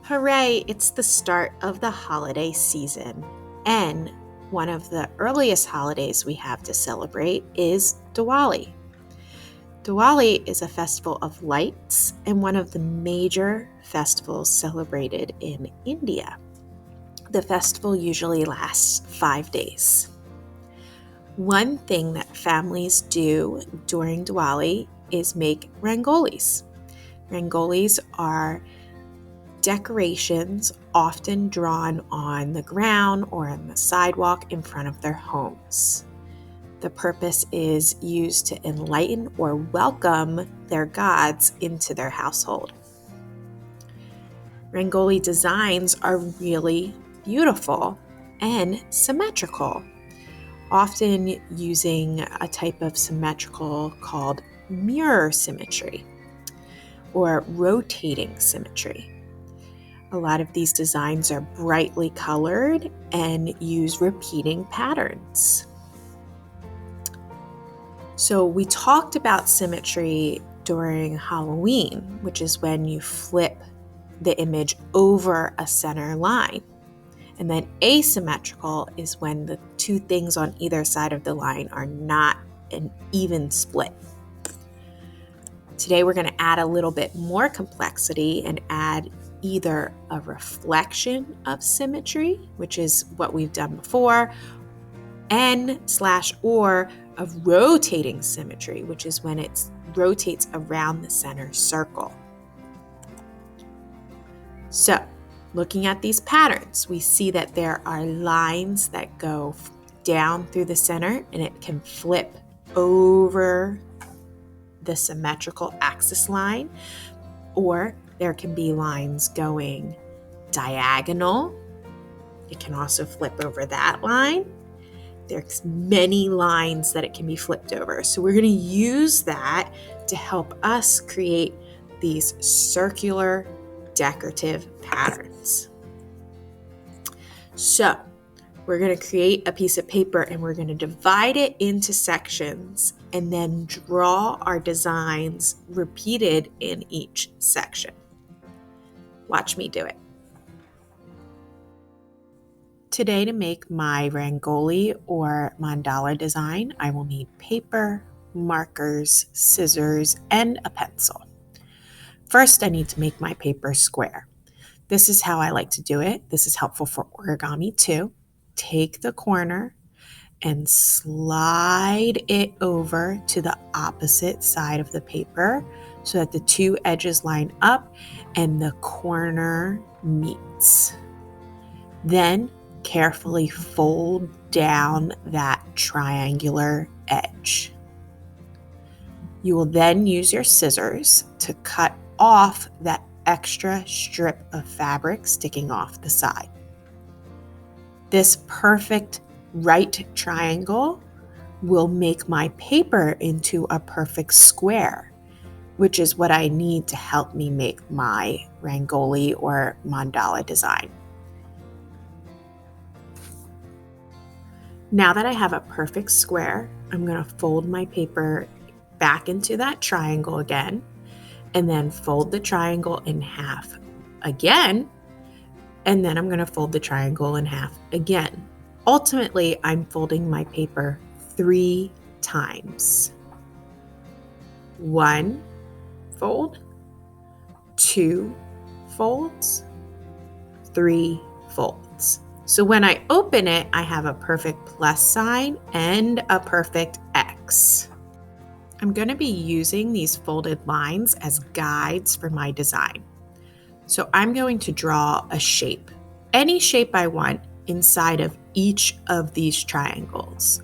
Hooray, it's the start of the holiday season. And one of the earliest holidays we have to celebrate is Diwali. Diwali is a festival of lights and one of the major festivals celebrated in India. The festival usually lasts 5 days. One thing that families do during Diwali is make rangolis. Rangolis are decorations often drawn on the ground or on the sidewalk in front of their homes. The purpose is used to enlighten or welcome their gods into their household. Rangoli designs are really beautiful and symmetrical, often using a type of symmetrical called mirror symmetry or rotating symmetry. A lot of these designs are brightly colored and use repeating patterns. So we talked about symmetry during Halloween, which is when you flip the image over a center line. And then asymmetrical is when the two things on either side of the line are not an even split. Today we're going to add a little bit more complexity and add either a reflection of symmetry, which is what we've done before, and/or of rotating symmetry, which is when it rotates around the center circle. So, looking at these patterns, we see that there are lines that go down through the center and it can flip over the symmetrical axis line, or there can be lines going diagonal. It can also flip over that line. There's many lines that it can be flipped over. So we're going to use that to help us create these circular decorative patterns. So we're going to create a piece of paper and we're going to divide it into sections and then draw our designs repeated in each section. Watch me do it. Today, to make my rangoli or mandala design, I will need paper, markers, scissors, and a pencil. First, I need to make my paper square. This is how I like to do it. This is helpful for origami too. Take the corner and slide it over to the opposite side of the paper so that the two edges line up and the corner meets. Then carefully fold down that triangular edge. You will then use your scissors to cut off that extra strip of fabric sticking off the side. This perfect right triangle will make my paper into a perfect square, which is what I need to help me make my rangoli or mandala design. Now that I have a perfect square, I'm going to fold my paper back into that triangle again, and then fold the triangle in half again, and then I'm going to fold the triangle in half again. Ultimately, I'm folding my paper 3 times. 1 fold, 2 folds, 3 folds. So when I open it, I have a perfect plus sign and a perfect X. I'm going to be using these folded lines as guides for my design. So I'm going to draw a shape, any shape I want inside of each of these triangles,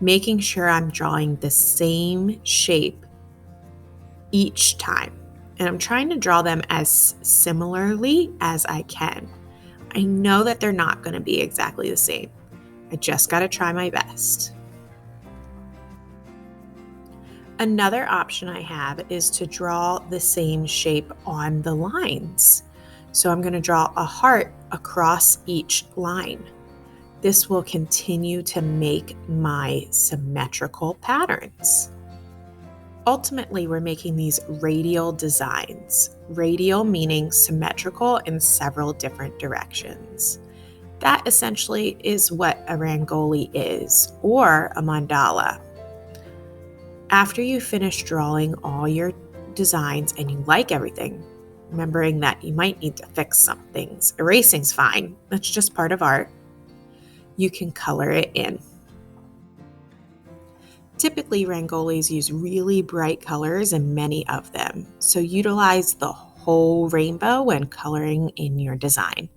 making sure I'm drawing the same shape each time. And I'm trying to draw them as similarly as I can. I know that they're not going to be exactly the same. I just got to try my best. Another option I have is to draw the same shape on the lines. So I'm going to draw a heart across each line. This will continue to make my symmetrical patterns. Ultimately, we're making these radial designs. Radial meaning symmetrical in several different directions. That essentially is what a rangoli is, or a mandala. After you finish drawing all your designs and you like everything, remembering that you might need to fix some things, erasing's fine, that's just part of art, you can color it in. Typically, rangolis use really bright colors and many of them, so utilize the whole rainbow when coloring in your design.